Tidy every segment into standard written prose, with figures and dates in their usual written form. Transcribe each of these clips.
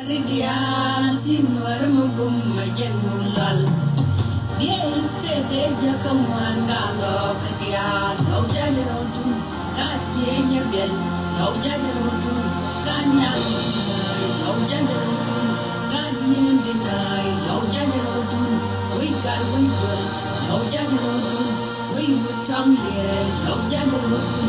Ridian sinwar mugum majen mulal dia istede jakamuan galo kedian no jadi rodun kacenya bel no jadi rodun kanyang no jadi rodun kadien dinai no jadi rodun we got we dul no jadi rodun we wutang le no jadi rodun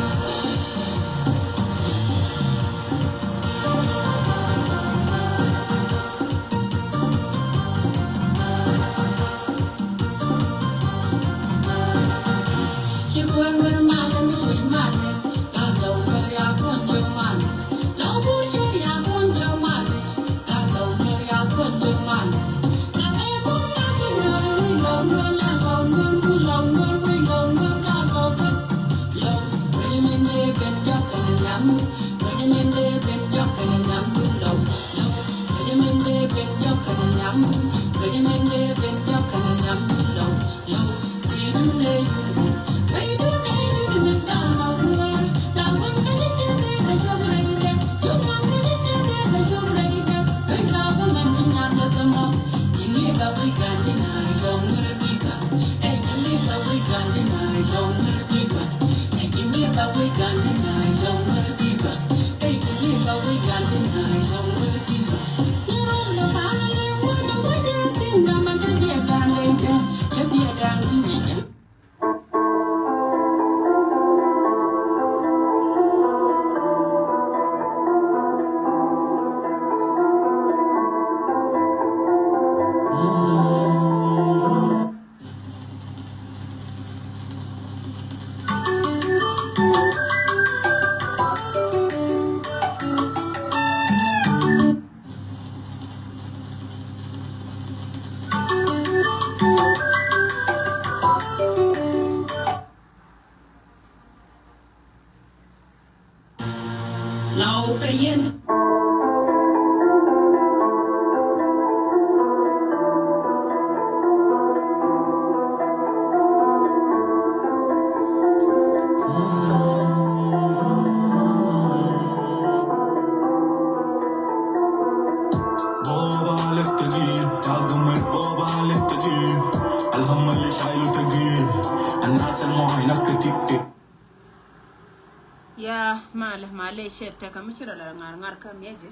ya male shet ta kamishira la ngar ka mezi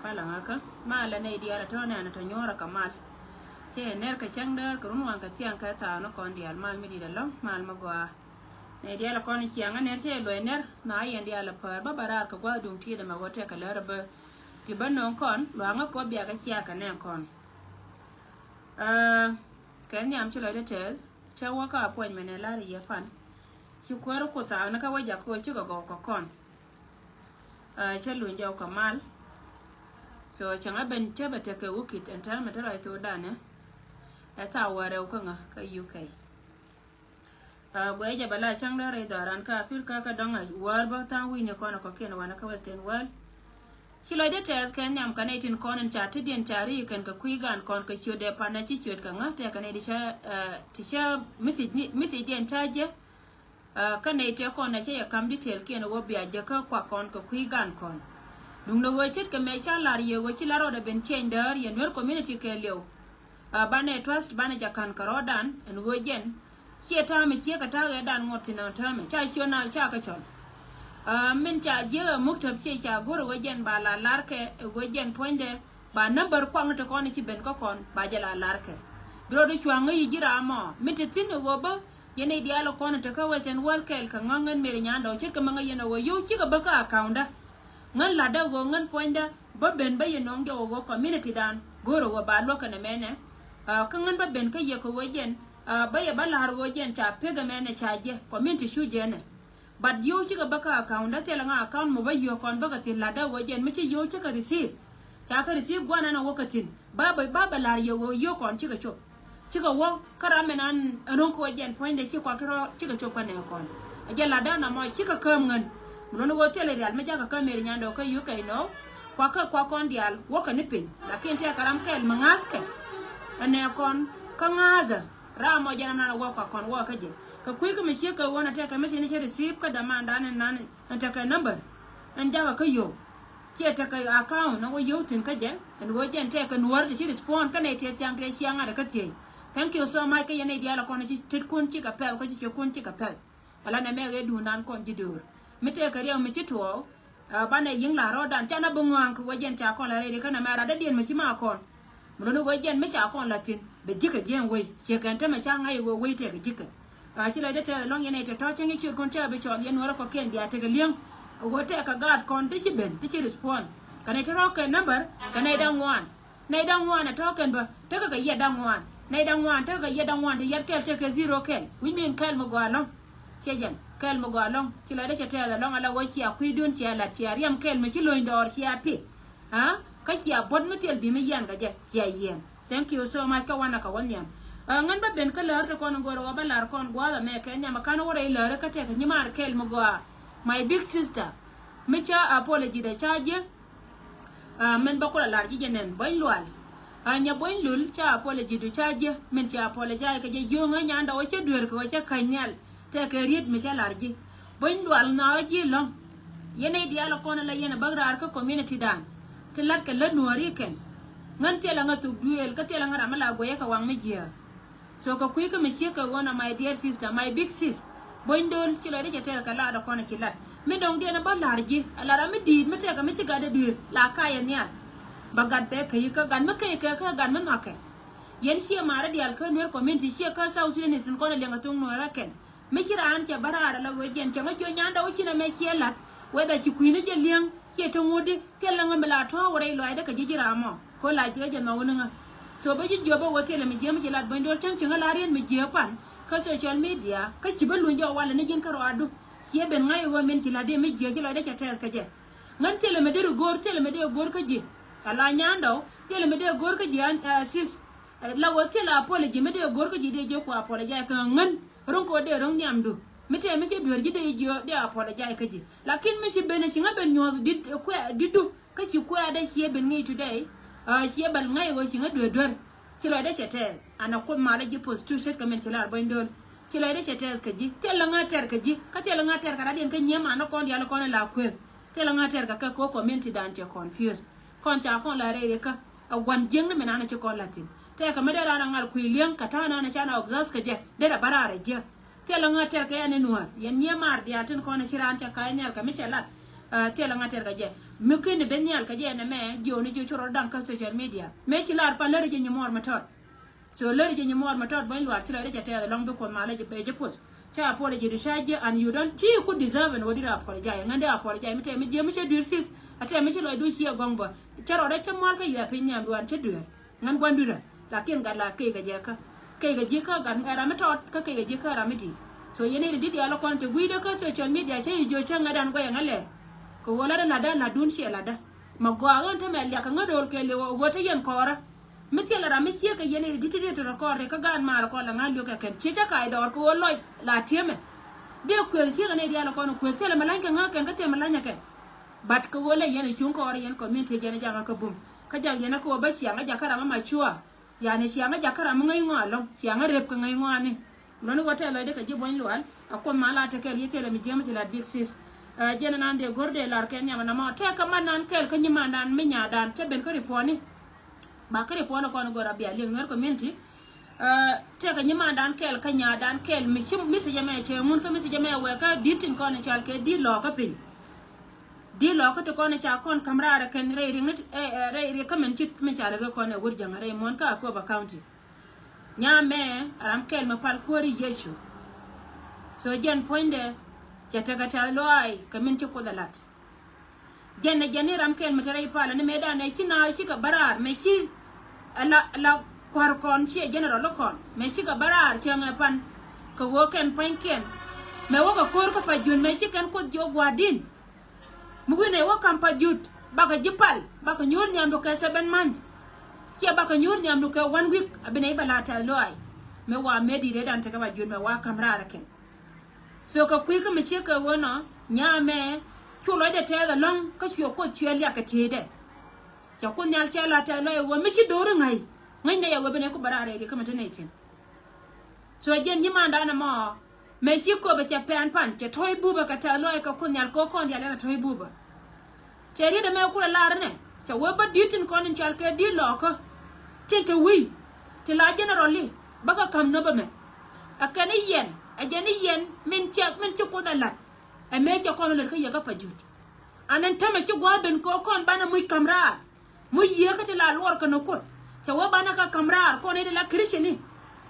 fala ngaka mala ne diara to ne ana to nyora kamal che ner ka changdar kurun wan ka tian ka ta no kon dial mal mi di dalo mal magwa ne diala kon chianga ner che lo ner na yen diala par ba barar ka gwa dung ti da magote ka larba ti banon kon lo nga ko bia ka chia ka ne kon kan nyam chulo de tes cha waka appointment ne la ri fan chi kwaro ko ta na ka waja ko chi go ko kon cha lu njau kamal so changa ben teba te ke wukit enta matara to dane eta ware ko nga ka UK go eja bala changda re daran ka Afrika ka donga war ba ta wi ne kono ko ken wana ka western world chilo de tes ken nyam ka netin konon cha tidien chari ken ka kuigan kon ka chode pana chi chot ka nga te ka ne disha tisha misi dien taje ka ne te kon na che ya kam detail ken wo bia je ka kwa kon ka kuigan kon dung no wechet ke me cha lar ye wo chi laro de ben chen der ye nwer community ke lew bane trust bane jakan karodan en wo jen chieta me chia ka ta ga dan ngoti na ta me cha chio na cha ka chon min cha je muktab che cha goro wo jen ba la lar ke wo jen poinde ba number kwang to kon chi ben ko kon ba je la lar ke bro do chwa ngi jira mo min te tin wo ba yene dialo kon to ka wechen wal kel ka ngangen mere nyando chet ka manga yene wo yo chi ka ba ka account ngan la da go ngan poinda ba ben ba ye nong go community dan goro go ba lo kana mene ka ngan ba ben ka ye ko wojen ba ye ba la har wojen cha pega mene cha je community shu je ne but yo chi ka ba ka account da tela nga account mo ba yo kon ba ka tin la da wojen mi chi yo chi ka receive gwana na wokatin ba la yo kon chi ka chop chi ka wo karamen an anon ko wojen poinda chi kwa tro chi ka chop ne kon aje la da na mo chi ka kam ngan Mulono go tele real me jaga kamere nyando ka UK no kwa kon dial woka ni pin lakini te karam kel mangaske ane kon kangaza ramo jana na woka kon woka je ka kuika me sheka wona te ka me ni receive ka demand an nan ta ka number an jaga ka yo chia ta cái account nó có yếu tin cái gì anh có dân thế cái nuôi thì chỉ respond cái này thì chẳng cái xiang ở cái gì thank you so much cái này dia là con chỉ chết con chỉ cái pel cái chỉ con chỉ cái pel ala na me cái đun đan con chỉ dur mít cái điều mít chỉ thua ban này những là rồi đàn cha nó bung ngang cái dân cha con là đây cái này mà đã điên mà chỉ mà con mà nó có dân mấy cha con là tin bị chỉ cái dân quay chỉ cần thế mà sang ngay quay thế cái chỉ cái chỉ là để thế long này thế thôi chẳng cái chuyện con chơi bị chọn dân nó có kiện dia thế cái liang có thể cái gạt con tới chỉ bên tới chỉ respond cái này thao cái number cái này đang ngoan là thao cái bờ tới cái gì đang ngoan này đang ngoan tới cái gì đang ngoan thì yết cái zero cái we mean cái mà gọi long chơi dân cái mà gọi long chỉ là để cho thế là long là quay xia quy đun xia là xia riam cái mà chỉ lôi đòn xia pi cái xia bớt mất tiền bị mấy yan cái gì xia yan thank you so much cái quan niệm ngan ba ben cái lỡ con gọi là ba lỡ con gọi là mẹ cái nhà mà cái nó gọi là lỡ cái thế cái nhưng mà cái mà gọi my big sister me cha apology da chaje men bakola larji jenen boy lual anya boy lul cha apology du chaje men cha apologize ka je jonga nyanda o cha dur ko cha kanyal te ke riet me cha larji boy lual na ji long yene dia la kona la yene bagrar ka community dan te lat ka la nuari ken ngan te la ngatu duel ka te la ngara mala goye ka wang me jia so ka kuy ka me she ka wona my dear sister my big sis boy ndol ci la de te ka la da kona ci lat me dong dia na ba larji alara me di me te ka me ci ga da dur la ka ya nya bagat be kay ka gan me kay ka gan me ngake yen shi mara dial ka ner community shi ka sa usine sun kona le ngatung no raken me ci ran ca barara la go jen ca ma jo nyanda o ci na me ci lat weda ci kuina je liang ci to ngodi te la ngam la to wore lo ay da ka jijira mo ko la je je no wona so ba ji jo ba wote le me je me ci lat boy ndol tan ci ngala rien me je pan ka social media ka ci ba lu njo wala ne jin karo adu ci ben ngay wo men ci la de me je ci la de ca tes ka je ngan tele me de gor ka je ala nyando tele me de gor ka je sis la wote la apology me de gor ka je de je ko apology ka ngan ron ko de ron nyamdu mete dur ji de jo de apology ka je lakin me ci ben ci ngaben nyo didu ka ci ko da ci ben ngi today ci bal ngay wo ci ngadu dor ci la de chete ana ko mala ji post tu set kamen ci la boy ndol ci la de chete ka ji tela nga ter ka ji ka tela nga ter ka da den ka nyema na kon ya la kon la kwe tela nga ter ka ko comment dan je confuse kon cha kon la re ka a wan jeng na mena na ci kon latin te ka me da ra ngal ku liang ka ta na cha na exhaust ka je de da barare je tela nga ter ka ya ne noir yen nyema dia tin kon ci ran ta ka nyal ka me che lat tela nga ter ka je me ke ne ben nyal ka je na me jo ni jo choro dan ka social media me ci lar pa le je nyomor ma tot so le je nyomor ma tot boy lwar ci la de te long be ko mala je be je pos cha apology du shaje and you don't you could deserve and wodi apologize ngande apologize me te me je me che dur sis ate me che lo du shi gongbo charo de che mol ka ya pin nyam duan che dur ngan gwan dura lakin ga la ke ga je ka gan ara me tot ka ke ga je ka ra me di so yene di ala kon te guide ka social media che jo che ngadan go ngale ko wala na da na dun che la da ma go agon te me ya ka ngadol ke le wo te yen kora meti la rami chia ka yene di tete to record ka gan ma ko la ngal yo ka ken che ka idor ko lo la tieme de ko chia ne dia la ko ko tele malanka nga ken ka te malanya ke bat ko wala yene chun ko yen community jene ja ka bum ka ja yene ko ba sia nga ja kara ma chua ya ne sia nga ja kara ma ngai ngalo sia nga rep ka ngai ngwane non ko tele de ka ji bon lwal akon mala te kel yetele mi jema ci la big sis jene nan de gorde lar ken nyama na ma te ka man nan kel ka nyima nan mi nya dan te ben ko riponi ba kare pona kono gora bia ling ner community te ka nyima dan kel ka nya dan kel mi si jame che mun ka mi si jame we ka ditin kono chal ke di lo ka pin di lo ka to kono cha kon kamra ken re ri ka men chit mi chale ko ne wur janga re mon ka ko ba county nya me aram kel ma pal kori yesu so jen poinde jata ga ta lo ai ka min ti ko dalat jenne ram kel ma tare pala ne me da ne sina shi ka barar me shi la kwar kon chi general lokon me shi ka barar changa pan ko woken panken me woka kor ka pajun me shi kan ko jo gwadin mugune woka pajut baka jipal baka nyor nyam do ka 7 months kia baka nyor nyam do ka 1 week abine balata loai me wa me di redan ta ka pajun me wa kamra ken so ka kui ka me shi ka wona nya me chulo de te ga long ka chuo ko chuel ya ka te de cha ko nyal cha la ta lo wo mi chi do ngai ne ya wo bene ko barare de kama tane tin so jen ni manda na mo me shi ko be cha pan cha toy buba ka ta lo ka ko nyal ko kon ya la toy buba che ri de me ku la ne cha we ba ditin kon in chal ke di lo ko tin to wi ti la generally baka kam no ba me akani yen ajani yen min ci ko da lat a me ci ko le ka yaga pa jut anan tama ci gwa ben ko kon bana muy kamra muy yekati la lor ka no ko ca wa bana ka kamra ko ne de la krishini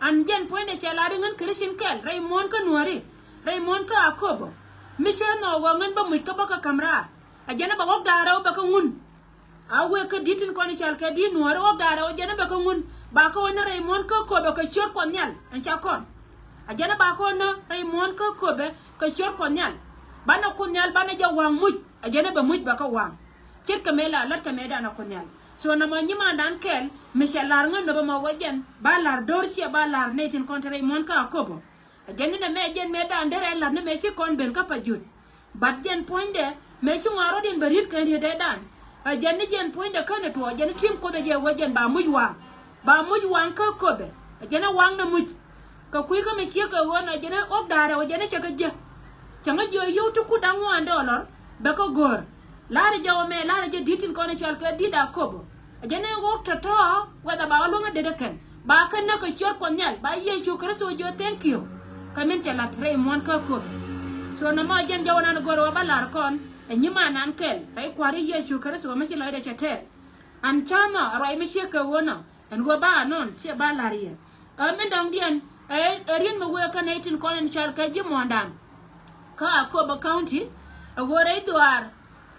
an jen poine ci la ngan krishin kel raymon ka nuari raymon ka akobo mi ci no wa ngan ba muy ka baka kamra ajana ba wok daraw ba ka ngun awe ka ditin ko ni chal ka di nuari wok daraw ajana ba ka ngun ba ko na raymon ka ko ba ka chor ko nyal an cha kon ajana ba ko na raymon ka ko be ka chor ko nyal bana ko nyal bana ja wang muj ajana ba muj ba ka wang chir ka mela la ta meda na ko nyal so na ma nyima dan kel mishalar ngan no ba ma wajen ba lar dorchi ba lar netin kontra raymon ka ko bo ajana na me jen me dan dere la ne me chi kon ben ka pa jut bat jen poinde me chi ngaro din barit ka ni de dan ajana jen poinde ka ne to ajana tim ko de je wajen ba muj wang ka ko be ajana wang na muj ka kui ka me chi ka wona ajana ok dara ajana cha ka je changa jo yu tu ku dangu ande olor ba ko gor la re jaw me la re je ditin ko ne chal ka dida kobo ajana wok to to wada ba lo nga de ken ba kan na ka chor ko nyal ba ye chu kristo jo thank you kamen cha lat re mon ka ko so na ma jen jaw na gor wa balar kon e nyima nan kel ai kwari ye chu kristo ma chi lo de chate an chama roi me she ka wona en go ba non se ba la rie amen dong dien e rien me we ka ne tin ko ne chal ka ji mondan ka Akobo County agora Edward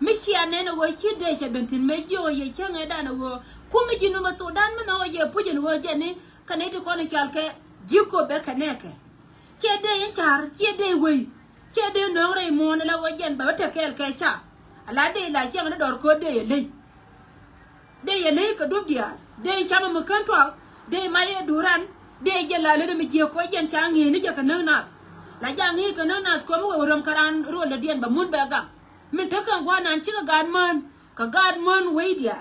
mishia neno wo shide che bentin mejo ye changa dana wo kumi jinu mato dan mena ye pujin wo jeni kaneti kone chalke jiko be kaneke chede ye char chede we chede no re mon la wo jen ba tekel ke cha ala de la changa dor ko de ye le ka dubdia de chama mukanto de maye duran de jelale de mi je ko jen changi ni je kanana la jangi ka na ko mo rom karan ro le dien ba mun ba ga min ta kan gwa nan ci ga gadman weidia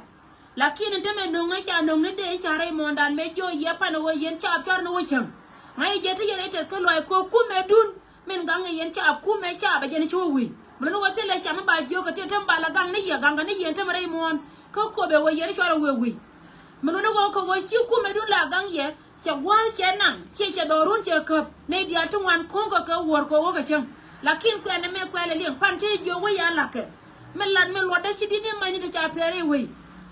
lakini teme no nga cha no ne de cha re mon dan me jo ye pa no yen cha pyar no cham ngai je te yene te ko loy ko ku me dun min gang yen cha ku me cha ba je ni chu wi mun no wote le cha ma ba jo ka te tam ba la gang ne ye gang ne yen tam re mon ko be wo ye cha ro wi mun no ko wo shi ku me dun la gang ye cha wa che nang che dorun che ko ne dia tu wan ko ka wor ko wo ka cham lakin ko ne me ko le lien pante jo wo ya la ke melan mel wada ci dine mani ta cha pere we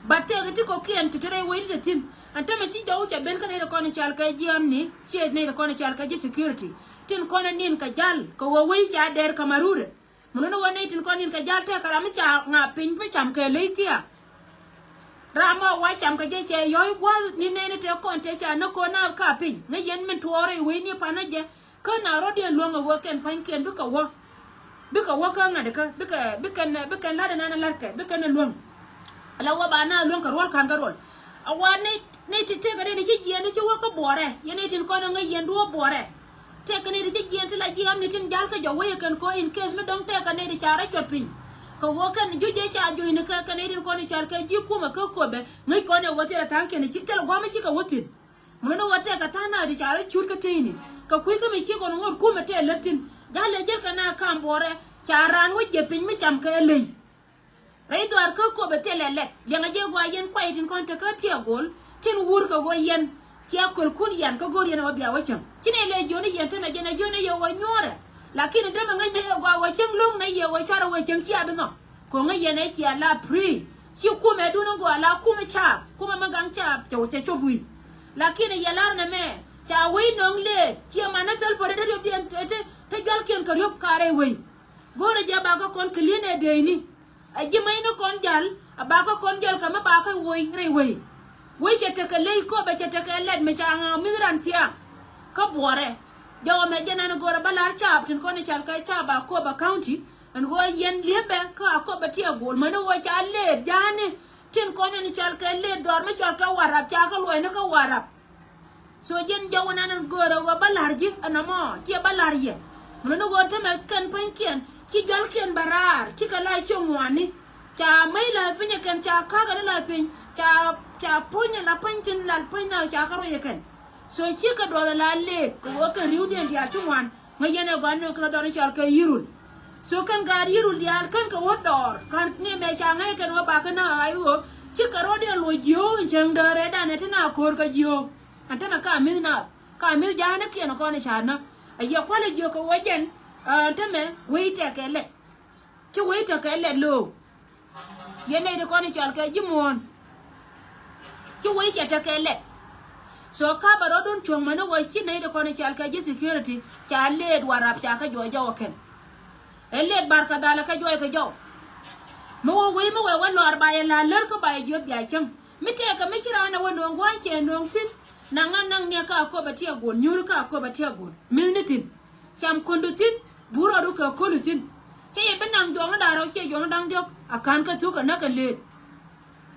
batte ti ko kien ti tere we ti tin anta me ci jaw cha ben kan ne ko ne chal ka jiam ni ci ne ko ne chal ka ji security tin ko ne nin ka jal ko wo we cha der kamarure mun no wone tin ko nin ka jal te kara mi cha nga pin me cham ke le tia rama wa cham ka je che yoy wa ni ne te ko te cha no ko na ka pin ne yen min tuore we ni pa na je ko na ro de lo ngo ken pan ken du ka wo bika waka nga deka bika lada nana larke bika na luang ala wa bana luang ka rol kan ka rol awa ne te ga ne ci jiya ne ci waka bore yene tin ko na nga yendu bore te ka ne ci jiya te la jiya am ne tin jal ka jawe kan ko in case me dong te ka ne di chara chopin ko waka ne juje cha jo ne ka ne tin ko ne chal ka ji kuma ka ko be ngai ko ne wote la tanke ne ci tel gwa me ci ka wotin mun no wote ka tana di chara chur ka tini ka kuy ka me ci ko ngor kuma te latin jale je kana kambore charan wo je pin mi cham ka le rai dwar ko betelele yanga je gwa yen kwai tin kon ta ka tia gol tin wur ka go yen tia kol kun yan ka gor yen wa bia wa cham tine le joni yen tana je na joni yo wa nyore lakini tama ngai ne gwa wa chang long na ye wa chara wa chang tia bino ko ngai yen e tia la pri si ku me du no go ala ku me cha kuma magang cha cha wo che chobui lakini yalar na me cha wi nong le tia manatal pore de bien te gal ken ka yop kare we gore je ba ko kon kline de ni a je may no kon jal ba ko kon jal ka ma ba ko woy re we che te ka le ko ba che te ka led me cha nga migrantia ka bore jaw me je na gore balar cha tin ko ni chal ka cha ba ko ba county an go yen liebe ka ko ba tia gol ma no wa cha le jani tin ko ni chal ka le dor me chal ka warap cha ka loy na ka warap so jen jaw na nan gore wa balar ji anamo ci balar ye no go te me kan pankien ci jol ken barar ci kala chongwani cha mai la pinya kan cha ka ga la pin cha punya la pantin la pina cha ka ro yeken so ci ka do la le ko ka riu de ya chongwan ngai yene go no ka do ni chal ka yirul so kan gari ru dial kan ka wodor kan ne me changai kan wa ba kana ayu chi karo de lo jio chang da re da ne tana kor ka jio antana ka mi na ka mi ja na ke no ko ne chana aya kwa le jio ko wajen tame wait ke le chi wait ke le lo ye ne de ko ne chal ke jimon chi wait ya ke le so ka baro don chong mana wa chi ne de ko ne chal ke security cha le warap cha ka jo jo ken ele barka dala ka joy ka jo mo we mo we wa lor ba ya la ler ko ba yo bia cham mi te ka mi kira na wono ngwa che nong tin nang ne ka ko ba tia gon nyur ka ko ba tia gon minutin cham kondutin buro du ka kolutin che ye benang jo da ro che jo dang jok akan ka tu ka na ka le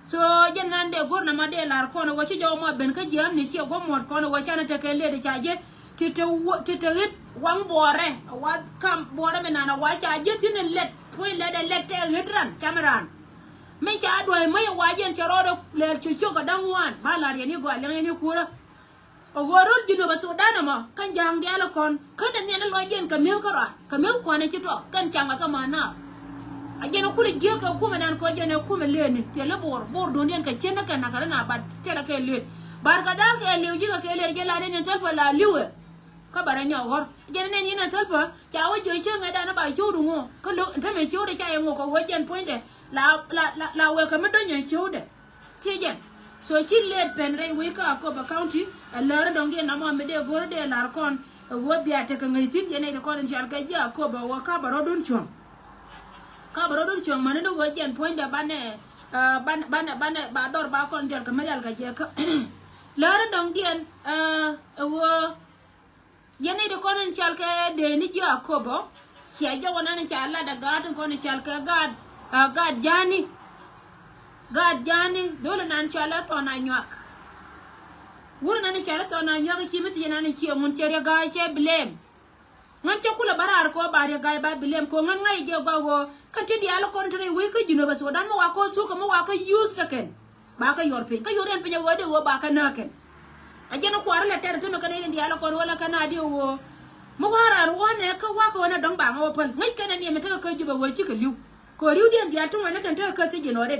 so jenan de gor na ma de lar ko no wa chi jo mo ben ka jam ni che go mo ko no wa cha na te ka le de cha je tite hit wang bore wa kam bore menana wa cha jetin let poi le de let te hidran chamaran me cha doy me wa jen charo do le chuchu ka dangwan ba la ni go le ni kura o gorol jino ba to dana ma kan jang de ala kon kan ne na lo jen ka mil kara ka mil ko ne chito kan changa ka mana a jen ku le je ka ku menan ko jen ku me le ni te le bor do nen ka chen ka na ka na ba te la ke le bar ka dal ke le ji ka ke le je la ne tel pa la liwe ka bara nya hor jen ne ni na talpa cha wa jo che nga da na ba chu du ngo ka lo ta me chu de cha ngo ko wa jen point de la we ka me do nya chu de ti jen so chi le pen re we ka ko ba county la ra dong ge na mo me de gor de la kon wo bia te ka ngai tin jen ne ko en chal ka ja ko ba wa ka baro dun chong ka baro dun chong man do go jen point de ba ne ba dor ba kon jal ka me dal ka je ka la ra dong gen wo yene de konon chalke de ni ji akobo sia jo wona ne chala da gat konon chalke gad jani dole nan chala to na nyak wona nan chala to na nyak ki miti yana ne ki mun chere ga che blame ngan che kula barar ko bare ga ba blame ko ngan ngai je ga wo kan ti ala kon tre we ka jino ba so dan mo wa ko su ko mo wa ka use taken ba ka yor pin ka yoren pin wo de wo ba ka naken ajena kwara la tere tuno kana ndi ala kon wala kana di wo mo wara wona ka wa ko na dong ba ngo pal ngai kana ni meta ka juba wo ci ka liu ko riu di ndi atun wona kan ta ka se jeno de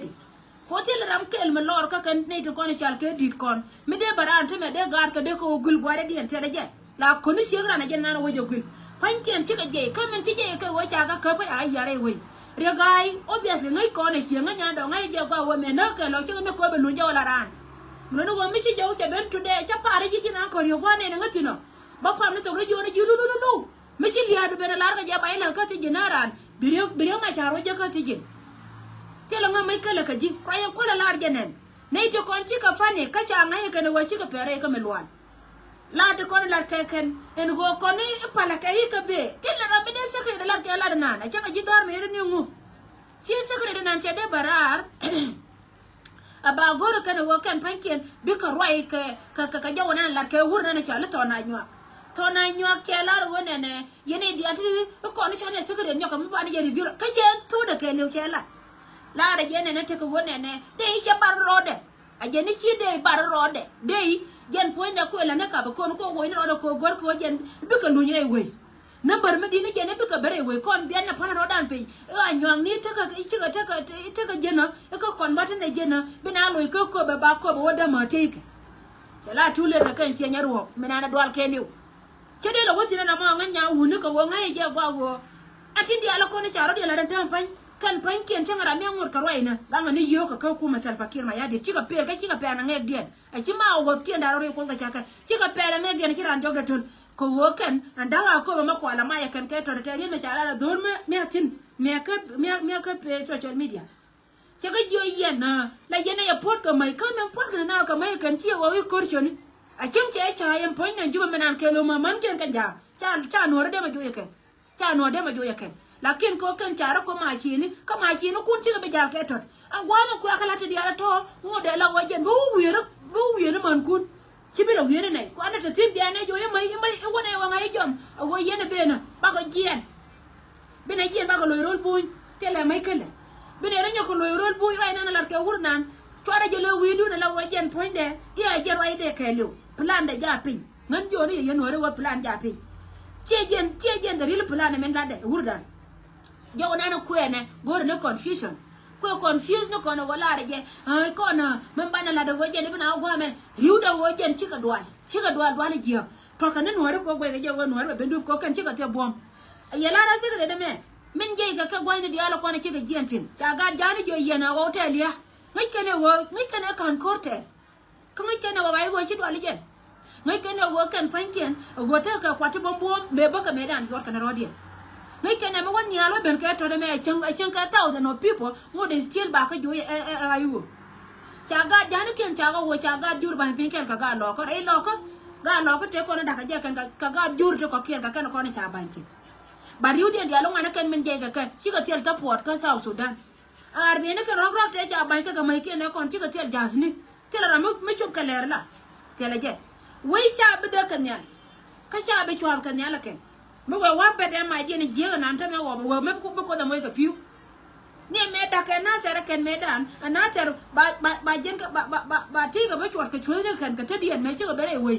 ko til ram kel me lor ka kan ne to kon chal ke dit kon me de baran to me de gar ka de ko gul gware di ente de la konu shegra na jenna wo jo gul panken ci ka je ka men ci je ka wo cha ka pa ai yare we re gai obviously ngai ko ne shi nga nya do ngai je kwa wo me na ka lo ci ne ko be lu je wala ran no go mi ci jaw ci ben today ca pare ji na ko yo gone ne ngati no ba fam ne so re jona ji lu mi ci liya do ben lar ga ja bay la ka ti jinaran biriyo ma charo je ka ti jin telo nga mai kala ka ji ko ya ko la lar jenen ne to kon ci ka fane ka ca ngai ka ne wa ci ka pere ka melwan la de kon la ka ken en go ko ni pala ka hi ka be telo ra be de sekre de la ka la na na ca ji dor me ni ngu ci sekre de nan ce de barar aba goro kana wo kan panken bika roi ka jawana la ke hurna na chala to na nywa ke la ro ne ne yene di ati ko ni chane sekre nyoka mi bani yeri biro ka chen to de ke le chela la re yene ne te ko wone ne de che bar rode a jeni chi de bar rode de jen point na ko la ne ka ba ko wo ni ro ko gor ko jen bika lu ni we number me dini jene bika bere we kon bien na pana rodan pe a nyong ni taka taka jena e ko kon bata ne jena bina lo ko ba ko ba wada ma take chala tule da kan shi nyarwo mina na dwal ke liu chede lo wosina na ma nganya hunu ko wo ngai je gwa wo atindi ala ko ni charo de la dan tan pan kan pan ken changara mi ngur karwa ina banga ni yo ka ku masal fakir ma yadi chika pe ka chika pe na ngek dien a chima wo kien daro ri ko ka chaka chika pe na ngek dien chiran jog da ton ko wokan andala ko ma ko ala ma ya kan ke to de me chala la dor me atin me ka pe social media chaka jo yena la yena ya pot ka mai ka men pot na ka mai kan chi wo wi kurchon a chim che cha yem point na juba menan ke lo ma man ken kan ja cha no de ma jo yeken cha no de ma jo yeken lakin ko kan cara ko ma chini kun ci be jal ke tot an gwana ko akala te diara to ngode la wajen bu wiere man kun ci be la wiere ne ko anata tin biya ne jo mai wona wa ngai jom wo yene bena ba ko jien bena jien ba ko lo rol buñ tele mai kala bena ranya ko lo rol buñ ay nan la ke wurnan to ara je lo widu na la wajen point de ya je ro ay de ke lo plan de ja pin man joni yen wore wa plan ja pin chejen da ril plan men la de wurdan jo na no kwene gor no confusion ko confuse no kono wala reje ay kono men bana la do goje ni bana go men riuda wojen chika dwal dwal je to kan no ko gwe je go no bendu ko kan chika te bom yala na sigre de me min je ga ka gwani dialo kono chika jientin ta ga jani jo yena hotel ya ngai kene kan korte ko ngai kene wa go chi dwal je ngai kene wo kan panken go ta ka kwati bom me baka me dan yor kan rodie ngai kene mo woni alo ben ka to de me chen ka thousand of people mo de still ba ka jo ayu cha ga jani ken cha ga wo cha ga jur ban pinken ka ga lo ko te ko na da ka je kan ka ga jur to ko ken ka kan ko na cha ban ti ba riu de dialo ngana kan men je ga ka chi ka tel ta port ka South Sudan ar be ne ka rok te cha ban ka ga mai ken ne kon chi ka tel jasni tel ra me chup ka ler la tel je wai cha bi da kan yan ka cha bi chwal kan yan la ken mo wa be de ma je ni je na ta me wo me ko da mo ka piu ne me da ka na sere ken me dan na ter ba jen ka ba ti ga ba chwal ka chwe kan ka ta dien me chi ga be re wai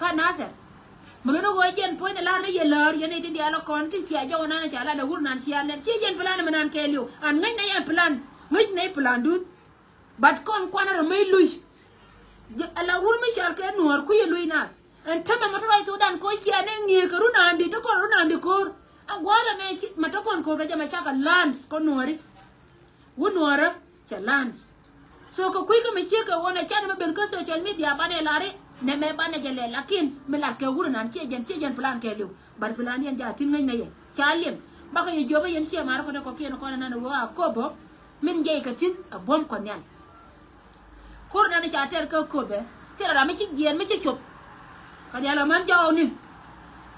ka na ser mo no go jen point la na ye lar ye ne ti dia la kon ti sia jo na cha la da wur nan sia ne ti jen plan me nan ke liu an ngai na yan plan ngai na plan dun bat kon kwana ra mai lui ala wur mi chal ke nuor ku ye lui na en tama ma trai to dan ko sia ne ngi ka ru nan di to ko ru nan di kor an wala me ma to kon ko ga jama chaka lands ko nuori wu nuora cha lands so ko ku ka me che ka wona cha na ben ko social media ba ne lare ne me bana jele lakin me la ke wur nan che jen plan ke liu bar plan yen ja tin ngai na ye chalim ba ka ye joba yen sia mar ko ne ko ken ko na wa ko bo min je ka tin a bom ko nyan kor na cha ter ko be tera ra me chi jen me chi chop kan yala man jaw ni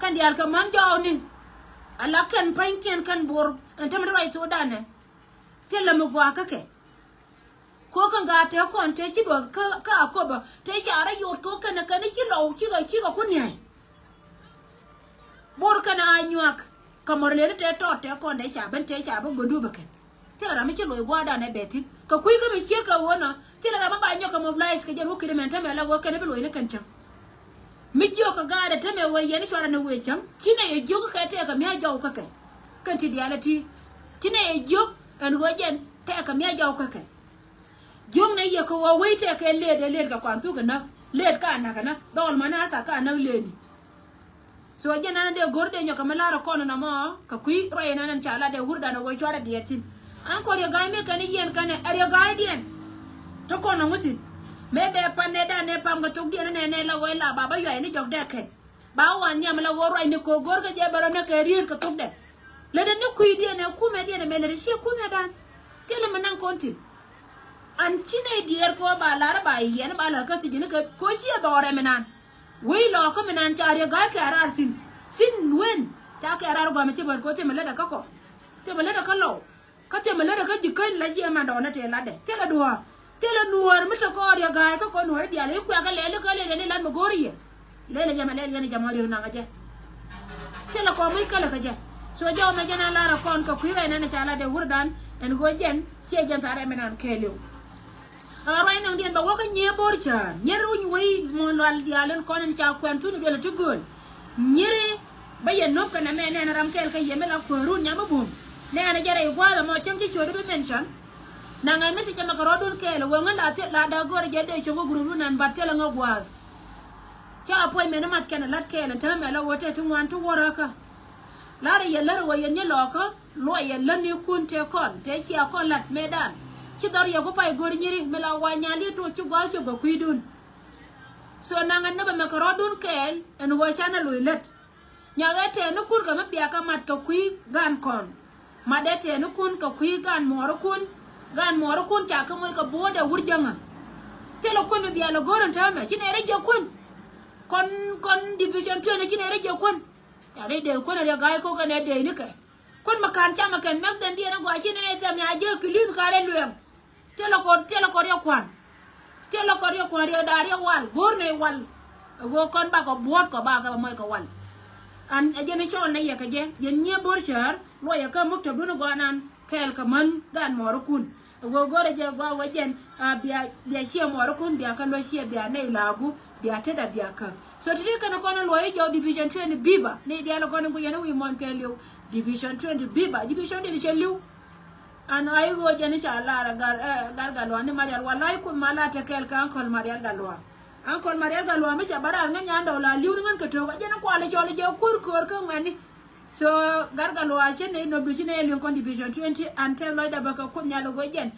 kan yal ka man jaw ni ala kan panken kan bor tam rai to dane tella mo gwa ka ke ko kan ga te kon te chi do ka ko ba te ja ra yot ko kan chi lo chi ga kun ne bor kan anyak kamar le te to te kon de cha ben te cha ba gondu ba ken tera ra me chi lo gwa dane betin ka kui ka me chi ka wona tera ra ba nyoka mo blais ka je mo kire men ta me la wo kan be lo ile kan cham mi jo ka ga da ta me wai yani chora na we cham kina ye jo ka te ka me jaw ka kai kan ti dialati kina ye jo an go jen te ka me jaw ka kai jom na ye ko wai te ka le ka kwan tu ka na le ka na dol mana sa ka na le ni so jen na de gorde nyo ka mala ra kono na mo ka kui ro na nan chala de hurda na wai chora dietin an ko ye ga me ka ni yen ka ne are ga dien to kono mutin me be panne da ne pam ga tuk dien ne la wai la baba yo ni jok de ken ba wan nyam la woro ni ko gor ka je baro na ka rir ka tuk de le de ni kui dien ne ku me dien me le shi ku me dan tele manan konti an chine dier ko ba la ba yen ba la ka si ni ka ko shi dore menan wai lo ka menan cha re ga ka rar sin wen ta ka rar go me che bar ko te me le da ka ko te me le da ka lo ka te me le da ka jikan la ji ma do na te la de te la do tela nuor mita ko ya ga ka ko nuor dia le ku ga le ka le ne lan mo gori le jama le ne jama ri na ga je tela ko mai kala ka je so jaw ma jana la ra kon ka ku re na cha la de hurdan en go jen se jen tare menan kelu rai nang dien ba wo ka nye bor cha nyeru ni wai mo lal dia len kon en cha kwen tu ni le tu gol nyere ba yen no ka na me ne na ram kel ka yeme la ko run nya ba bum ne na jare gwa la mo chen chi chodo be mention na ngai mesi jama karodul kele wo nganda te la da gore je de chongo group nan batela ngwa cha apoy me no mat kana lat kele ta me la wote tu wan tu woraka la re ye lar wo ye nye loko lo ye lan ni kun te kon te chi akon lat medan chi dor ye ko pay gor nyiri me la wa nyali to chi gwa chi ba kuidun so na ngan na ba me karodul kel en wo chana lo let nya ga te no kun ka me bia ka mat ka kui gan kon ma de te no kun ka kui gan moro kun gan moro kun cha ka moy ka boda wurjanga telo kun bi ala goron tama kine reje kon division 2 ne kine reje kun ya re de kun ya ga ko ga ne de ni ka kun makan cha makan mak dan dia na gwa kine tam ya je kilin kare luem telo ko ya kwan ya dar ya wal gor ne wal go kon ba ko bot ko ba ka moy ko wal an ajene chon ne ya ka je yen nye borchar lo ya ka mukta bunu go nan kel kaman gan moro kun go gore je go wajen bia chia moro kun bia kan lo chia bia nei lagu bia teda bia ka so tiri kana kono lo jo division 20 biba ne dia lo kono yana wi mon kelio division 20 biba division de cheliu an ay go jani cha lara gar galwa ne marial wallahi kun mala ta kel ka ankol marial galwa ankol marial galwa me cha bara nga nyanda la liu ngan ka to jana ko ale chole je kur ka ngani so gar galwa chene no bi chene lion kon division 20 antel lo da baka kun nyalo go jen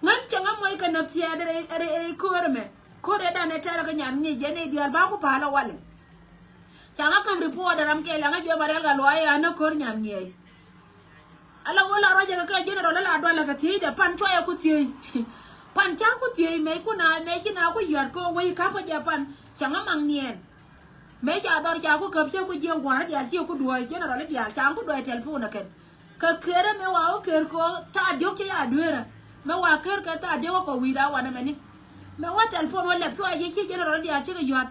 ngan changa moy ka napsia de korme kore da ne tara ka nyan ni jene dial ba ko pala wale changa kam report ram ke la nga jo marial galwa ya na kor nyan ni ala wala raja ka general la do la ka ti da pan to ya ku ti pan cha ku ti me ku na me ki na ku yar ko wai ka pa japan changa mang nien me cha dor cha ku kap cha ku je war ya ti ku do general ya cha ku do telephone ken ka kere me wa o ker ko ta dio ke ya duera me wa ker ka ta dio ko wi da wa na me ni me wa telephone wala to ya ki general ya chi ka yar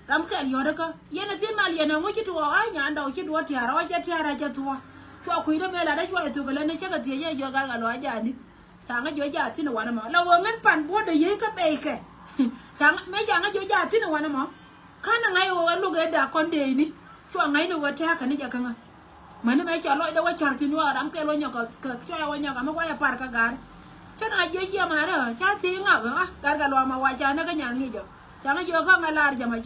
ram ka yar ka yana tin mal yana mo ki to a nya anda o ki do ti ara wa ti ara ja to cho quý nó mẹ là đấy cho tụi cái lên đấy chắc là tiền cho gar galo aja đi chẳng cái chỗ giả tin là quan mà là ngân pan bố để giấy cái bề kì chẳng mấy chẳng cái chỗ giả tin là quan mà khá là ngay ở lúc ấy đã con đề đi cho ngay nó vừa theo cái này chẳng ngà mà nó mấy chả loại đâu có chả tin vào đám cây lo nhỏ cái cho nhỏ cái mà quay par cái gar chắc là chơi chia mà đó chắc tiếng ngà gar galo mà quay chả nó cái nhà nghỉ rồi chẳng cái chỗ không ai làm gì mà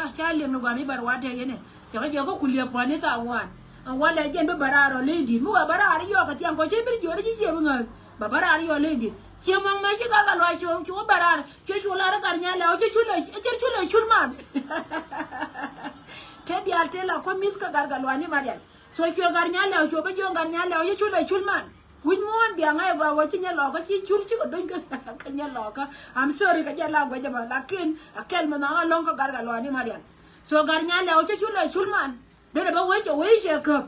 chắc liền nó qua mấy bà thế này chẳng cái chỗ có culia pan này tao quan wala jen be bararo lendi mu bararo yo ka tiam ko che bir jore ji che bunga ba bararo yo lendi che mong me che ka lo cho bararo che la gar nya la che chulman te dial te la ko mis ka gar galwa ni marial so cho gar nya la cho be jo gar nya la che chulman win mon dia ngai ba wa che nya lo ka chi chul chi ko don ka nya lo ka I'm sorry ka ja la go ja ba lakin akel ma na long ka gar galwa ni marial so gar nya la che chulman đây là bao quấy chơi cướp,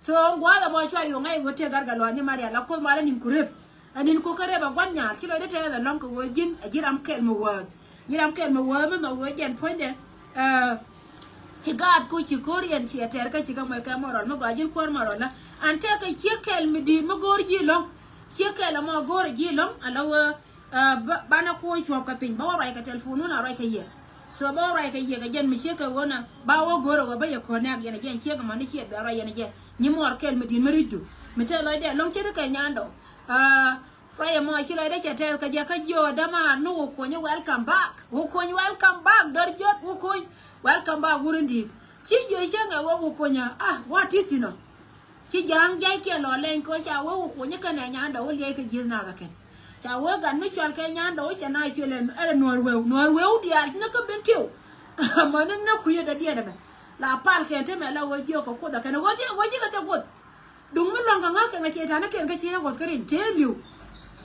so quá là mọi chuyện dùng ngay vừa chơi gar galwa ni Maria là con mà là nín kurep, nín cô kare bằng quan nhà, chỉ nói để chơi là long cái jin, chỉ làm kẹt một word mà nó vừa chơi point đấy, chỉ gạt cô chỉ Korean chỉ chơi cái chỉ có mấy cái mà rồi nó gọi jin quan mà rồi là, anh chơi cái chiếc kẹt mình đi mà gor gì long, chiếc kẹt là mà gor gì long, alo bạn nó coi chụp cái pin, bao rồi cái telephone nó là rồi cái gì so ba rai cái jen mi sheka wona ba wo goro go ba ya ko na yana jen sheka man shi be rai yana jen ni mor kel mi din maridu mi te lo de long chere ka nyando rai mo shi lo de chete ka je ka jo da ma nu ko ni welcome back dor jot wo ko welcome back wurundi chi jo chenga wo ko nya what is no chi jang jai ke lo len ko cha wo ko ni ka na nyando wo le ka ji na ka ken cha wo gan mi chol ke nya do cha na filen norwe dia na ka bentiu ma na ku ye da dia da la pal ke te me la wo jo ko da kana wo ji ka te ko dung mi long ka nga ke nga che ta na ke nga che ko ka rin te liu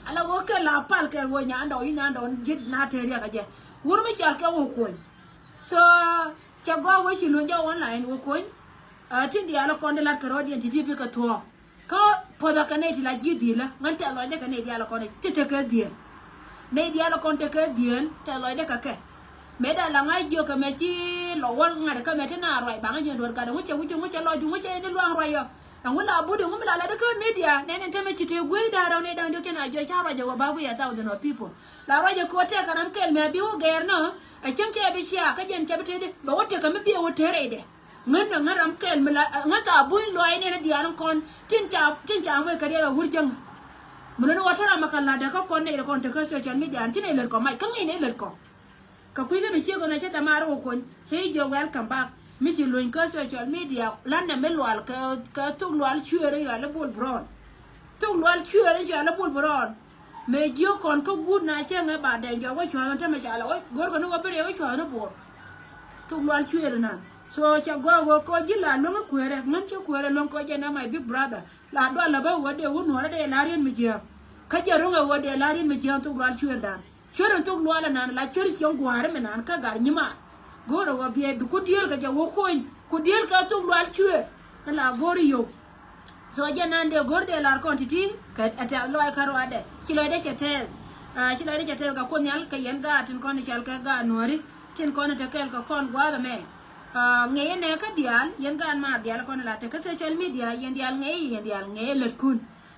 ala wo ke la pal ke wo nya do jit na te ria ka je wur mi chol ke wo ko so cha go wo chi lu jo online wo ko tin dia la kon de la karodian ti bi ka to ko poda kaneti la jidila ngante lo de kaneti ala kon tete ka die ne dia la kon te ka die te lo de ka ke me da la ngai jo ka me chi lo wal ngade ka me te na roi ba ngai dor ka da wuce lo ju wuce ne lo roi yo an wala bu de ngum la de ka media ne ne te me chi te gwe da ra ne da ndo ke na jo cha ro jo ba bu ya ta de no people la ro jo ko te ka ram kel me bi wo ger no a chen ke bi chia ka jen che bi te de ba wote ka me bi wo te re de ngân là ngân làm kèn mà là ngân cả bún loài này là đi ăn con trên chảo mới cái đấy là vuri chăng mà nó watara mà cần là để các con này là con từ cơ sở chân media trên này là có mày căng này là có cả quý cái bị xưa con này chết đam aro con thấy giờ welcome back mình chỉ luyện cơ sở chân media lần này mới loài cái tung loài chưa đấy là bull brown tung loài chưa đấy là bull brown mấy giờ con có bún này chứ nghe bà đèn giờ quay chùa nó thế mà chả là gói con nó có biết quay chùa nó buồn tung loài chưa rồi nè so cha go ko jila lo ko re ngan cha ko re lon ko je na my big brother la do la ba wode won hore de la rin mi je ka je ronga wode la rin mi je to bral chuer dan chuer to lo la nan la chuer ci ngo hare me nan ka gar nyima goro wa bi ku diel ka je wo ko ku diel ka to bral chuer la gori yo so je nan de gorde la quantity ka ata lo ka ro ade kilo de chete ka ko nyal ka yen ga tin ko ni chal ka ga nori tin ko na ta kel ka kon gwa da me nghe này các dial, yên gan mà dial con là từ các social media, yên dial nghe lật kun,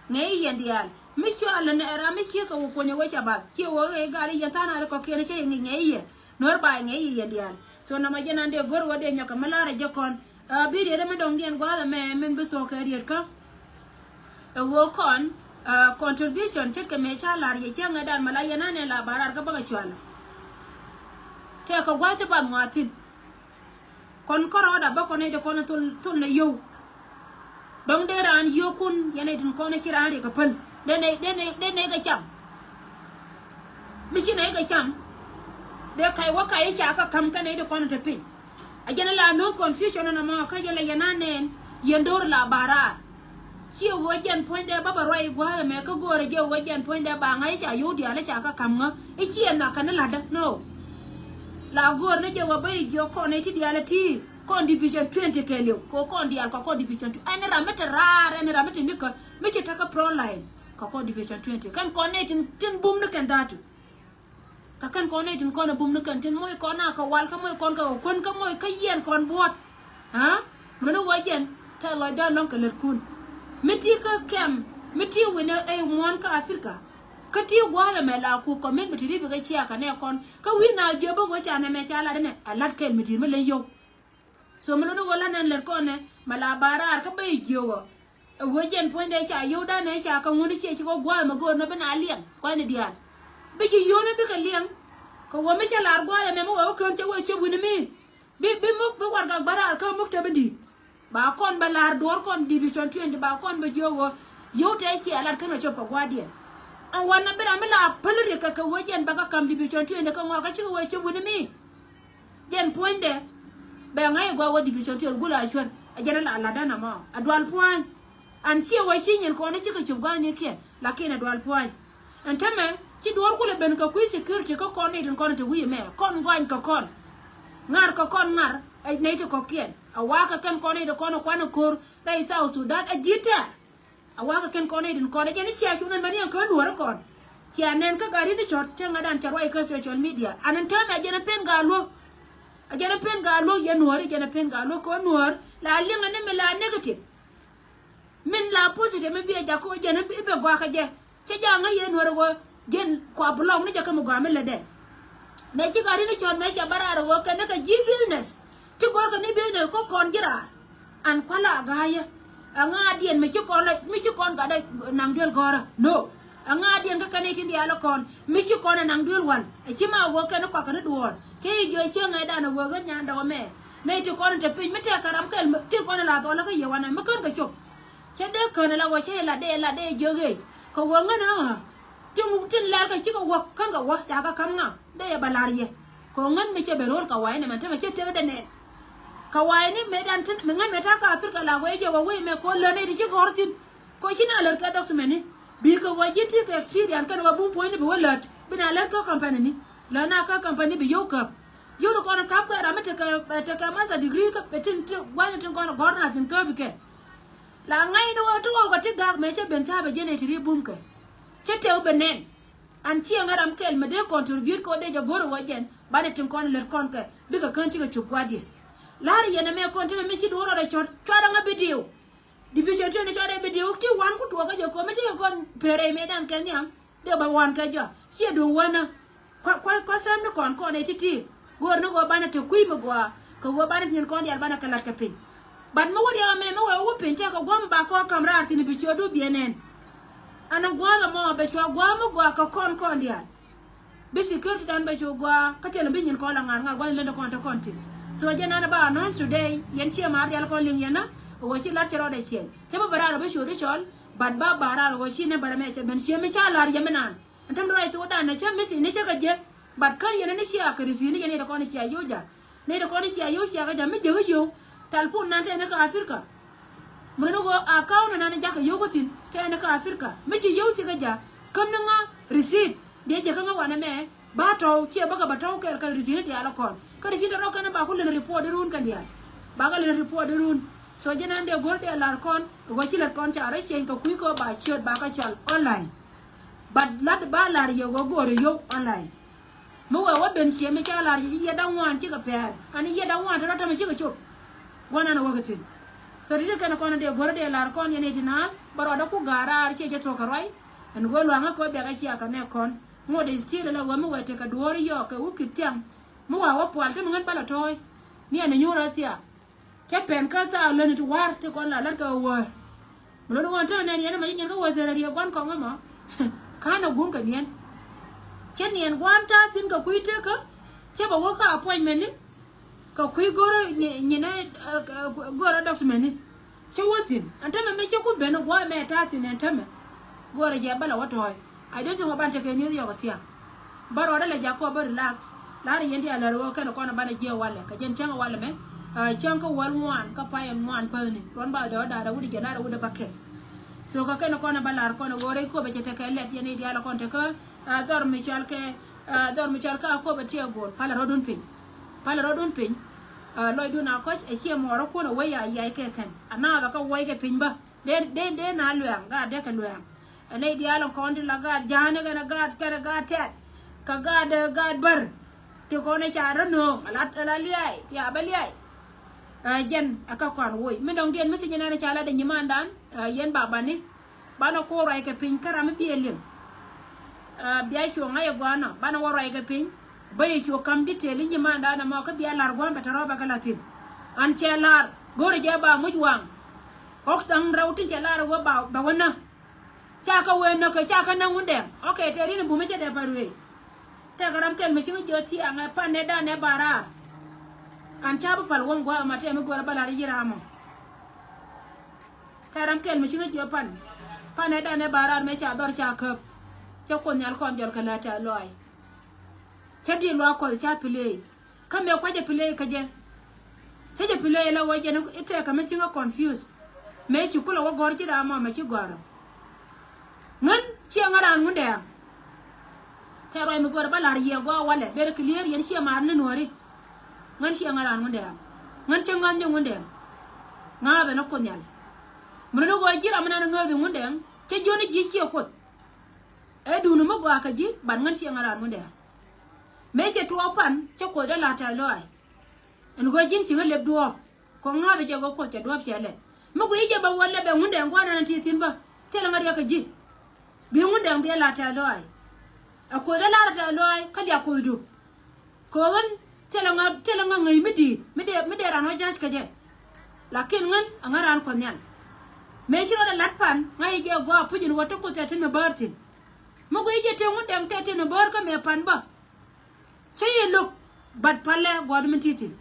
ngai yen dial mi cho ala ne ra mi ki ko ko ne wa cha ba ki wo e gali ya tana ko ke ne che ngai ye nor ba ngai yen dial so na ma jena de gor wa de nyaka malara je kon bi de me dong dien gwa me men bi to ka rier ka e wo kon contribution tet ke me cha lar ye che ngadan mala yana ne la barar ka ba ka chwala te ko gwa te ba ngatin kon koro da ba ko ne de kon tun ne yo dong de ran yo kun yana din ko ne kirare ka pal de ne ga cham mi shi ne ga cham de kai wa kai sha ka kam ka ne de kon te pin a jena la no confusion na ma ka jela yana ne yendor la bara shi wo jen point de baba roi gwa me ka gore je wo jen point de ba ngai cha yu dia la cha ka kam nga e shi na ka na la da no la gore ne je wa bai jo ko ne ti dia la ti kon division 20 ke leo ko kon dia ko division 2 ene ra meta rare ene ra meta nika me chi ta ka pro line ko division 20 kan kon ne tin bum ne kan datu ka kan kon ne tin kon bum ne kan tin moy kon na ka wal ka moy kon ka moy ka yen kon bot ha meno wa jen ta lo da lon ka ler kun meti ka kem meti wina e mon ka afrika ka ti gwala me la ku ko men bitiri bi ga chi aka ne kon ka wina je bo go cha ne me cha la ne alat ken meti me le yo so me no wala nan ler kon ne mala bara ka bay jowo wo jen point de cha yo da ne cha ka ngoni che ko gwala ma go no bana lian ko ne dial bi ji yo ne bi ka lian ko wo me cha la gwala me mo wo kon che wo che wina mi bi mo bi war ga bara ka mo te bindi ba kon ba lar dor kon division 20 ba kon ba jowo yo te ci alat kana chopa gwadien an wana bira mi la palri ka wajen ba ka kam division 20 ka ngor ka ci wo ci wuni mi jen poinde be ngai gwa wo division 20 gula chwer a jena la ala dana ma adwal point an ci wo ci nyen ko ne ci ka ci gani ke lakini adwal point an tame ci dor kula ben ka ku security ka kon ne din kon te wi me kon gwan ka kon ngar ka kon ngar ai ne to ko kien awaka kan kone de kono kwana kor dai South Sudan ajita awaka kan kone din kone jeni sia chunan mani an kan wor kon sia nen ka gari ni chot tenga dan charwai ka social media anan tama ajena pen galo ye nuor ajena pen galo ko nuor la linga ne me la negative min la positive me biya jako jena be gwa ka je che janga ye nuor go gen kwa blong ni jaka mo gwa me le de me ci gari ni chot me cha barara wo ka ne ka ji business ci gor ko ni be ko kon jira an kwala gaya anga dien mi ci kon ga da nang duel gora no anga dien ka kane tin dia la kon mi ci kon nang duel wan e ci ma wo ka no ko ka duor ke jo ci ngai da no wo ga nya da me ne ti kon te pin mi te karam kel ti kon la to la ka ye wan ma kon ka chop che de kon la wo che la de jo ge ko wo nga na ti mu tin la ka ci ko wo kan ga wo ja ka kam nga de ya balariye ko ngan mi ce be rol ka wa ne man te ma ce te da ne kawai ni medan tin menga meta ka afrika la weje wa we me ko le ne ti gortin ko china ler ka dox meni bi ko waje ti ka experience kan wa bum point bi walat bina ler ka company ni la na ka company bi yo ka yo ko na ka ba ra meta ka masa degree ka petin ti wa tin ko na gorna tin ka bi ke la ngai no to ko ti ga me che ben ta be jene ti bum ka che te o benen an ci ngaram kel me de contribute ko de jagoro wajen ba de tin ko ler kon ka bi ka kan ci ka chupwadi lari yana me konti me ci doro da chot chara nga video division 20 chara video ki wan ku to ga je ko me ci kon pere me dan ken yam de ba wan ka jo ci do wana kwa sam no kon e titi gor no go bana te kuy me go ko go bana nyen kon yal bana kala ka pin ban mo wori me wo pin te ko gom ba ko kamra tin bi chodo bienen ana gwala mo be cho gwa mo go ka kon yal bi security dan be cho gwa ka te no bi nyen ko la ngar gwa le ko ta konti so jena na ba non today yen che mar yal ko ling yana wo chi la chero de chen che ba bara be shu de chol bad ba bara wo chi ne bara me che ben che me cha lar yemena antam do ai to da na che me si ne che ga je bad kan yana ne shi aka risi ne da ko ne chi ayo ja ne da ko ne chi ayo ga ja me je yo talpon nan te ne ka afrika mo no go account na ne ja ka yo go tin te ne ka afrika me chi yo chi ga ja kam na receipt de je ka wa na me ba to chi ba ka ka receipt de ala kon ka receipt ro kana ba ko le report de run kan dia ba ka le report de run so jena de gol de lar kon go chi lar kon cha ra chen ka ku ko ba chot ba ka chal online bad lad ba lar yo go yo online mo wa ben che me cha lar ye dan wan chi ka pe ani ye dan wan ta ta me chi ka chop wana na wakatin so dide kana kono de goro de lar kon yene tinas baro da ku gara che je to karoi en go lwanga ko be ga chi aka ne kon mo de stile la wamu wete ka duori yo ka u kitiam mo wa wa pwal te ngan bala toy ni ane nyura sia ke pen ka ta lo ni war te kon la ka wo mo lo wonta ne ni ma yin ka wo zera ri gon ko ma kana gun ka nien chen nien gwanta tin ka kuite ka che ba wo ka appointment ni ka kui goro ni na goro document ni che wotin antame me che ku beno gwa me ta tin antame goro je bala wotoy I don't think about taking you over here. But what I Jacob relax. Larry India Laro can a corner by the Gia Walla, Kajan Changa Wallame, Chanka 1 Kapai and 1 Pony, run by the other, I would get out with a bucket. So Kakana corner by Larcona Goreco, but you take a let Yanni Diala Conteca, Dor Michalka, Cobatia Gold, Palarodun Pin. Palarodun Pin, Lloyd Duna coach, a sheer more corner away I can. Another wake a pinba. Then I learn, God, they can learn. And they dialogue county la God, Jana gonna God, cara God tet, God bur, to go na charo no, a lot aliai, Yabaliai. Jen, a cockon way. Me don't get message in a chala de Yamandan, Yen Babani, Bano ko like a pin, Karam Bielin. Biashu, I guana, Bano like a pin, but if you come detailing Yamandan, a mock be a largon, but a roba galatin. And Chelar, go to Jaba Mujwang. Octang routing Chelar about Bawana. Chaka when no chaka na wundem. Okay, tell you bumecha de parwe. Tagaram tel machine joti ang paneda ne bara. An chapa pal won go amate me go balari jiramo. Taram tel machine jopan. Paneda ne bara me cha dor chaka. Chakon yal kon jor kalata loy. Chadi lo ko cha pile. Kame kwa je pile kaje. Chaje pile la waje no ite ka me chinga confused. Me chukula wo gor jiramo me chigoro. Ngan chiangaran munde tero mi gor balar ye go wale ber clear yen chi mar ne nori ngan chiangaran munde ngan changan je munde ngabe no konyal mun no go jira mana ngade munde che joni ji chi ko e dunu mo go akaji ban ngan chiangaran munde me che to pan che ko da la ta loy en go jin chi le do ko ngabe je go ko che do chele mo go ije ba wale be munde ngwana na titin ba tele ngari akaji bi mun da mbiya lata loy ako da lata loy kali akudu ko won telanga ngai midi rano jaj kaje lakin ngan angaran konyan me shiro da latpan ngai je go pujin wato ko tatin me bartin mo go ije te mun da tatin no bar ka me pan ba say look but pale god min titin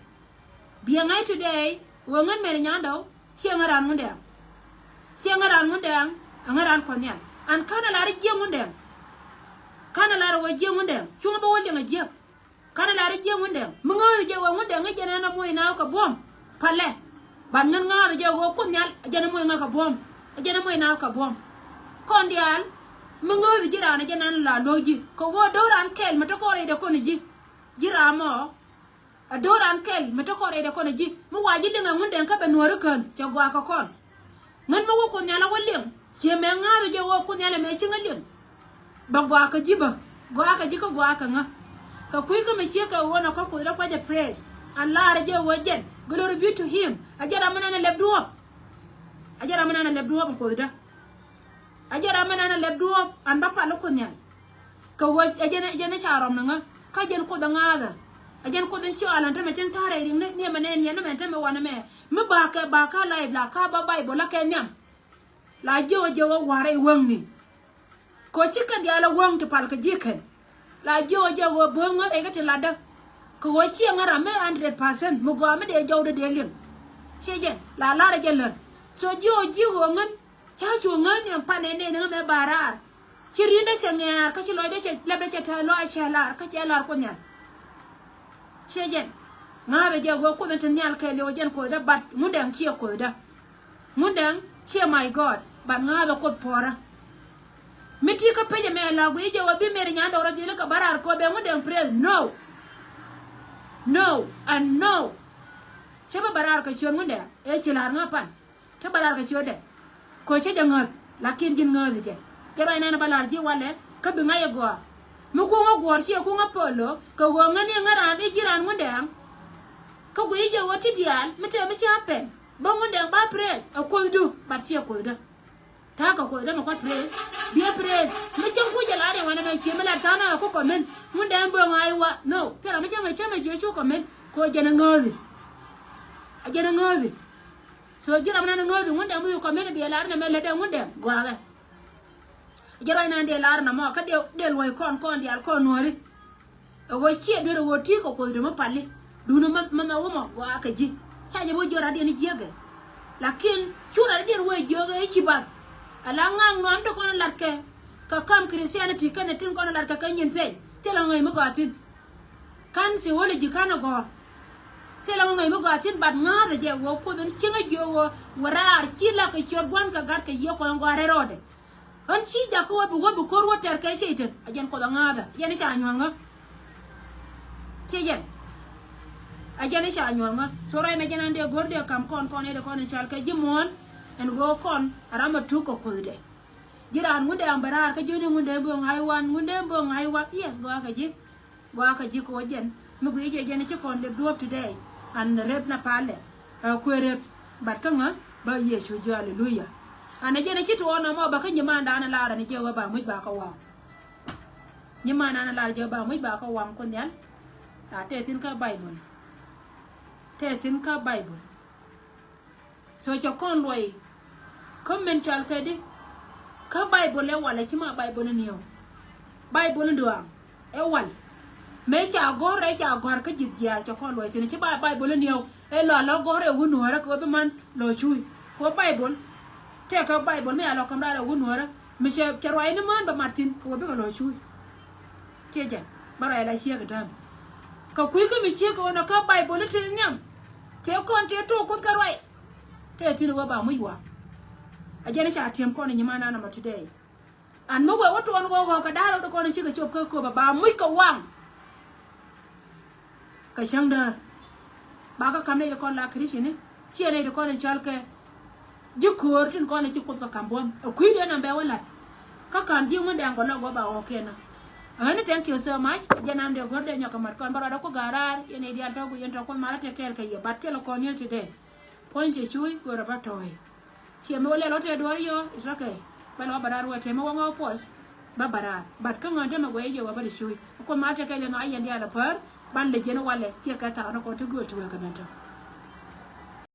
bi ngai today wo ngan me nyando siangaran mun da angaran konyan an kana la rije mundem kana la ro je mundem chuma bo wonde ngaje kana la rije mundem mungo je wo mundem ngaje na moy na ka bom pale ban ngan nga je wo kunyal je na moy nga ka bom je na moy na ka bom kondial mungo je ra na je nan la loji ko wo doran kel mata ko re de ko ni ji jira mo adoran kel mata ko re de ko ni ji mu waji linga mundem ka be noru kan je gwa ka kon ngan mo ko nyala wolim che me ngaro je wo ku nyale me chingalin ba gwa ka jiba gwa ka jika gwa ka nga ka kui ka me che ka wona ka ku ra kwa je praise Allah ra je wo jen glory be to him ajara manana lebduwa ko da ajara manana lebduwa an ba pa lo ku nyal ka wo ajena charom nga ka jen ko da ngada ajen ko den cho alan ta me chen tare ring ne manen ya no me ta me wana me ba ka live la ka ba bible la ke nyam la jowo ware wangni ko chikan dia la wang to pal ka jikan la jowo bongo e gati lada ko wo chi ngara me 100% mu go me de jawde de lim shejen la ra jeller so jowo ngan cha chu ngan en panene ne me bara chirinde sengar ka chi loy de che lebe che ta lo a chela ka chela ko nyal shejen ngabe jowo ko den nyal ke le wajen ko da bat mundang chi ko da mundang che my god ban ngado ko pora miti ka peje me la go ije wabi me nyando ro jile ka barar ko be ngunde praise no and no chaba barar ka chon ngunde e chilar ngapan cha barar ka chode ko che jangat lakin jin ngade je bay na balar ji wale ka bi ngaye go mu ko ngo chi ko ngapolo ka go ngani ngara de jiran ngunde am ka go ije wati dial mete me chapen ba mun da ba press a ko du ba ci ko da ta ka ko da ma ko press biya press me cin ku jala ne wani mai shi mala ta na ko comment mun da an bo ngai wa no tera me ce mai je chu comment ko jana ngodi a jana ngodi so jira mana ngodi mun da mu comment biya la ne me le da mun da gwa ga jira ina de la na ma ka de loy kon di al kon nori wo ci do wo ti ko de ma palle du no ma wo ma gwa ka ji ta je bo jira de ni jege lakin chura de wo jege ci ba ala ngang non do kono larke ka kam christianity kan tin kono larke kan yin fe tela ngai mo gatin kan si wole jikana go tela ngai mo gatin bad nga de je wo ko don singa jo wo warar kila ka chor gwan ka gar ka ye ko ngare rode an ci ja ko bu ko ro ter ka sheitan ajen ko da ngada yani cha nyanga ke yen ajani cha nyanga soro me jenande gorde kam kon ede kon chal ka jimon en go kon arama tu ko kude jiran munde ambarar ka joni munde bo ngaiwan yes go ka ji ko jen mu bi je jeni ci kon de do today and rep na pale ko rep batanga ba yesu jo hallelujah ana jeni ci to no mo ba ka nyima ndana lara ni je go ba mu ba ka wa nyima ndana lara je ba mu ba ka wa ko nyan ta te tin ka bible te tin ka bible so cho kon loy comment chal kedi ka bible e wala ci ma bible ni yow bible ndo am e wal me cha gore cha gor ka jidja cho kon loy ci ba bible ni yow e lo gore wunu ra ko be man lo chui ko bible te ka bible me alo kam da wunu ra me che roy ni man ba martin ko be ko lo chui ke ja bara la shi ga tam ka kuy ka mi shi ko na ka bible te nyam te kon te to ko ka roy te tin wa ba mu yiwa ajene cha tem ko ni nyama na ma today an mo we wato on go ka daro do ko ni ci ka chop ko ba mu ka wang ka changda ba ka kamne ko la krishi ni ci ne de ko ni chal ke jikor tin ko ni ci ko ka kambon kuy de na be wala ka kan ji mo de ngo no go ba o kena ani thank you so much janam de gorde nyaka mat kon bara ko garar ene di alto go yento ko mala te kel ke ye batte lo ko ni today point chui go ra batoy che me wala lote do yo is okay balo barar wa te mo ngo pos ba barar bat ka ngante ma go ye wa ba chui ko mala te kel no ayen di ala par ban le jeno wale che ka ta no ko to go to ka mento